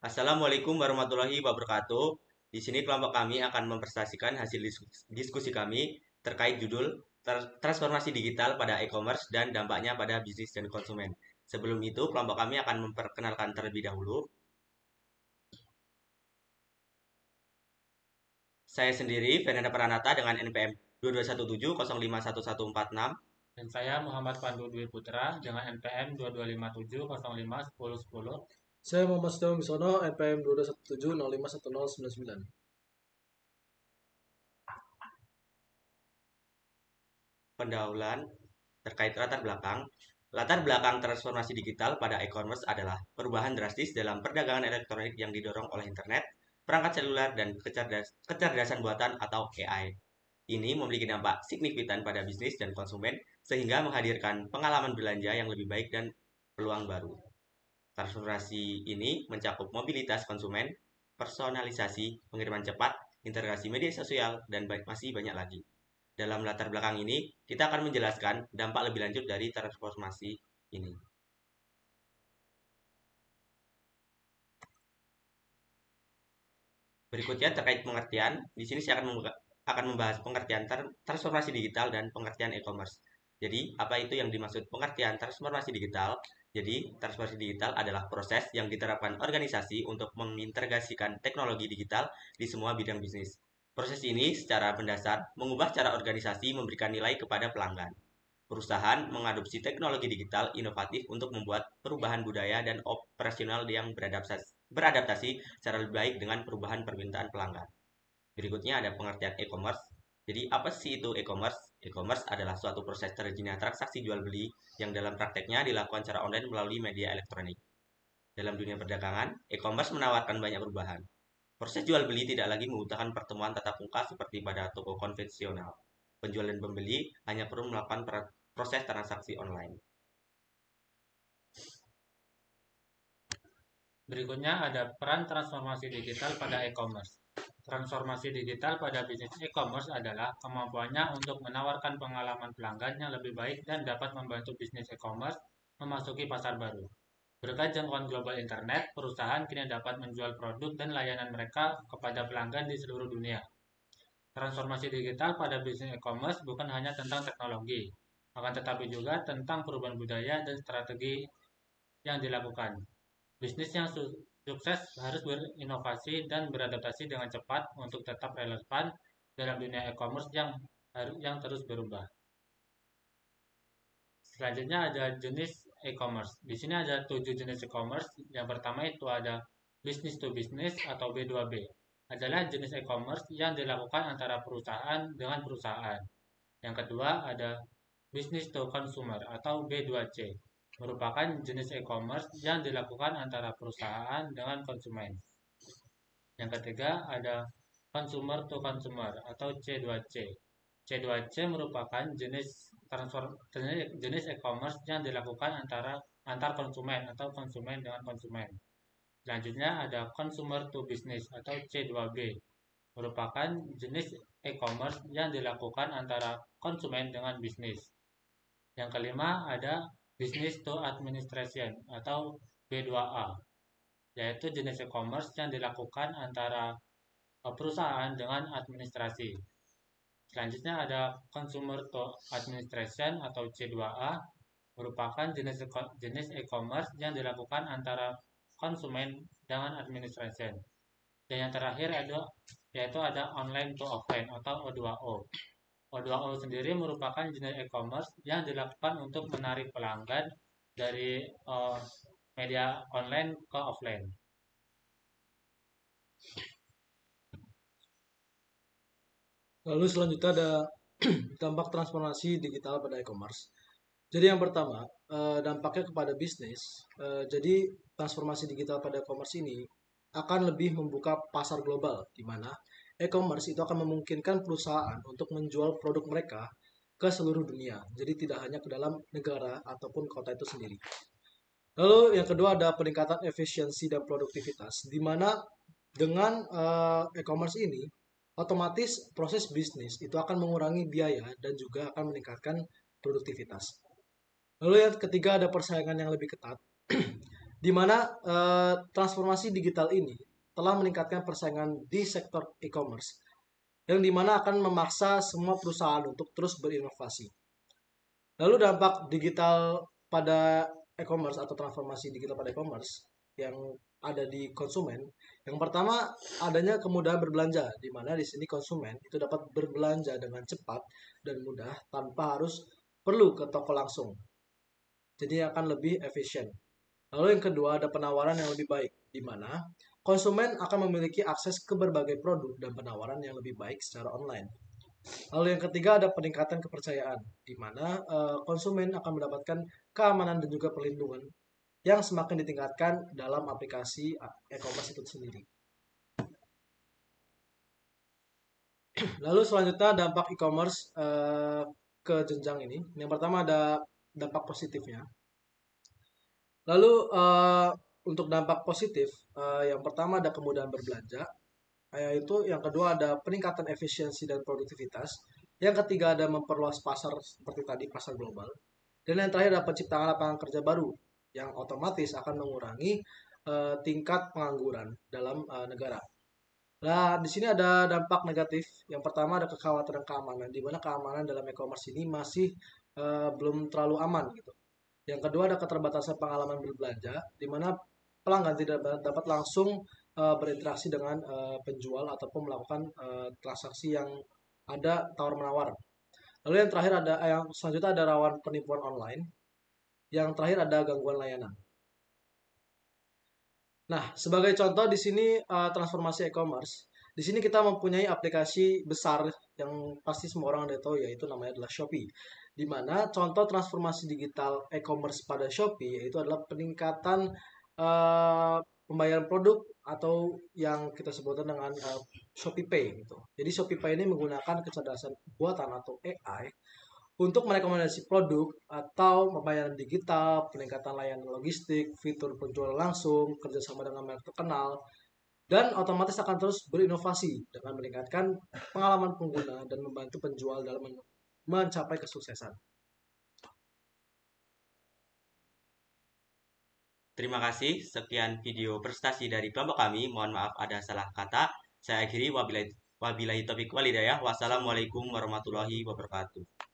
Assalamualaikum warahmatullahi wabarakatuh. Di sini kelompok kami akan mempresentasikan hasil diskusi kami terkait judul Transformasi Digital pada E-commerce dan dampaknya pada bisnis dan konsumen. Sebelum itu, kelompok kami akan memperkenalkan terlebih dahulu. Saya sendiri, Fernanda Pranata dengan NPM 2217051146. Dan saya Muhammad Pandu Dwi Putra dengan NPM 2257051010. Saya Muhammad Setiawan Bisono, NPM 2217051099. Pendahuluan terkait latar belakang. Latar belakang transformasi digital pada e-commerce adalah perubahan drastis dalam perdagangan elektronik yang didorong oleh internet, perangkat seluler, dan kecerdasan buatan atau AI. Ini memiliki dampak signifikan pada bisnis dan konsumen sehingga menghadirkan pengalaman belanja yang lebih baik dan peluang baru. Transformasi ini mencakup mobilitas konsumen, personalisasi, pengiriman cepat, integrasi media sosial, dan masih banyak lagi. Dalam latar belakang ini, kita akan menjelaskan dampak lebih lanjut dari transformasi ini. Berikutnya terkait pengertian, di sini saya akan membahas pengertian transformasi digital dan pengertian e-commerce. Jadi, apa itu yang dimaksud pengertian transformasi digital? Jadi, transformasi digital adalah proses yang diterapkan organisasi untuk mengintegrasikan teknologi digital di semua bidang bisnis. Proses ini secara mendasar mengubah cara organisasi memberikan nilai kepada pelanggan. Perusahaan mengadopsi teknologi digital inovatif untuk membuat perubahan budaya dan operasional yang beradaptasi secara lebih baik dengan perubahan permintaan pelanggan. Berikutnya ada pengertian e-commerce. Jadi apa sih itu e-commerce? E-commerce adalah suatu proses terjadinya transaksi jual beli yang dalam prakteknya dilakukan secara online melalui media elektronik. Dalam dunia perdagangan, e-commerce menawarkan banyak perubahan. Proses jual beli tidak lagi membutuhkan pertemuan tatap muka seperti pada toko konvensional. Penjual dan pembeli hanya perlu melakukan proses transaksi online. Berikutnya ada peran transformasi digital pada e-commerce. Transformasi digital pada bisnis e-commerce adalah kemampuannya untuk menawarkan pengalaman pelanggan yang lebih baik dan dapat membantu bisnis e-commerce memasuki pasar baru. Berkat jangkauan global internet, perusahaan kini dapat menjual produk dan layanan mereka kepada pelanggan di seluruh dunia. Transformasi digital pada bisnis e-commerce bukan hanya tentang teknologi, akan tetapi juga tentang perubahan budaya dan strategi yang dilakukan. Bisnis yang sukses harus berinovasi dan beradaptasi dengan cepat untuk tetap relevan dalam dunia e-commerce yang terus berubah. Selanjutnya ada jenis e-commerce. Di sini ada 7 jenis e-commerce. Yang pertama itu ada business to business atau B2B. Adalah jenis e-commerce yang dilakukan antara perusahaan dengan perusahaan. Yang kedua ada business to consumer atau B2C. Merupakan jenis e-commerce yang dilakukan antara perusahaan dengan konsumen. Yang ketiga ada consumer to consumer atau C2C. C2C merupakan jenis e-commerce yang dilakukan antar konsumen atau konsumen dengan konsumen. Selanjutnya ada consumer to business atau C2B. Merupakan jenis e-commerce yang dilakukan antara konsumen dengan bisnis. Yang kelima ada business to administration atau B2A, yaitu jenis e-commerce yang dilakukan antara perusahaan dengan administrasi. Selanjutnya ada consumer to administration atau C2A, merupakan jenis e-commerce yang dilakukan antara konsumen dengan administration. Dan yang terakhir yaitu ada online to offline atau O2O. O2O sendiri merupakan jenis e-commerce yang dilakukan untuk menarik pelanggan dari media online ke offline. Lalu selanjutnya ada dampak transformasi digital pada e-commerce. Jadi yang pertama, dampaknya kepada bisnis. Jadi transformasi digital pada e-commerce ini akan lebih membuka pasar global, di mana e-commerce itu akan memungkinkan perusahaan untuk menjual produk mereka ke seluruh dunia. Jadi tidak hanya ke dalam negara ataupun kota itu sendiri. Lalu yang kedua ada peningkatan efisiensi dan produktivitas, di mana dengan e-commerce ini otomatis proses bisnis itu akan mengurangi biaya dan juga akan meningkatkan produktivitas. Lalu yang ketiga ada persaingan yang lebih ketat, di mana transformasi digital ini telah meningkatkan persaingan di sektor e-commerce, yang dimana akan memaksa semua perusahaan untuk terus berinovasi. Lalu dampak digital pada e-commerce atau transformasi digital pada e-commerce yang ada di konsumen. Yang pertama, adanya kemudahan berbelanja, di mana di sini konsumen itu dapat berbelanja dengan cepat dan mudah tanpa harus perlu ke toko langsung. Jadi akan lebih efisien. Lalu yang kedua, ada penawaran yang lebih baik, di mana konsumen akan memiliki akses ke berbagai produk dan penawaran yang lebih baik secara online. Lalu yang ketiga, ada peningkatan kepercayaan, di mana konsumen akan mendapatkan keamanan dan juga perlindungan yang semakin ditingkatkan dalam aplikasi e-commerce itu sendiri. Lalu selanjutnya dampak e-commerce ke jenjang ini. Yang pertama ada dampak positifnya. Lalu untuk dampak positif, yang pertama ada kemudahan berbelanja, yaitu yang kedua ada peningkatan efisiensi dan produktivitas, yang ketiga ada memperluas pasar seperti tadi pasar global, dan yang terakhir ada penciptaan lapangan kerja baru yang otomatis akan mengurangi tingkat pengangguran dalam negara. Nah, di sini ada dampak negatif. Yang pertama ada kekhawatiran keamanan, di mana keamanan dalam e-commerce ini masih belum terlalu aman gitu. Yang kedua ada keterbatasan pengalaman berbelanja, di mana pelanggan tidak dapat langsung berinteraksi dengan penjual ataupun melakukan transaksi yang ada tawar-menawar. Lalu yang terakhir ada yang selanjutnya ada rawan penipuan online. Yang terakhir ada gangguan layanan. Nah, sebagai contoh di sini transformasi e-commerce. Di sini kita mempunyai aplikasi besar yang pasti semua orang ada tahu, yaitu namanya adalah Shopee. Di mana contoh transformasi digital e-commerce pada Shopee yaitu adalah peningkatan pembayaran produk atau yang kita sebutkan dengan Shopee Pay gitu. Jadi Shopee Pay ini menggunakan kecerdasan buatan atau AI untuk merekomendasi produk atau pembayaran digital, peningkatan layanan logistik, fitur penjualan langsung, kerjasama dengan merek terkenal, dan otomatis akan terus berinovasi dengan meningkatkan pengalaman pengguna dan membantu penjual dalam mencapai kesuksesan. Terima kasih. Sekian video presentasi dari kelompok kami. Mohon maaf ada salah kata. Saya akhiri wabillahi taufiq wal hidayah. Wassalamualaikum warahmatullahi wabarakatuh.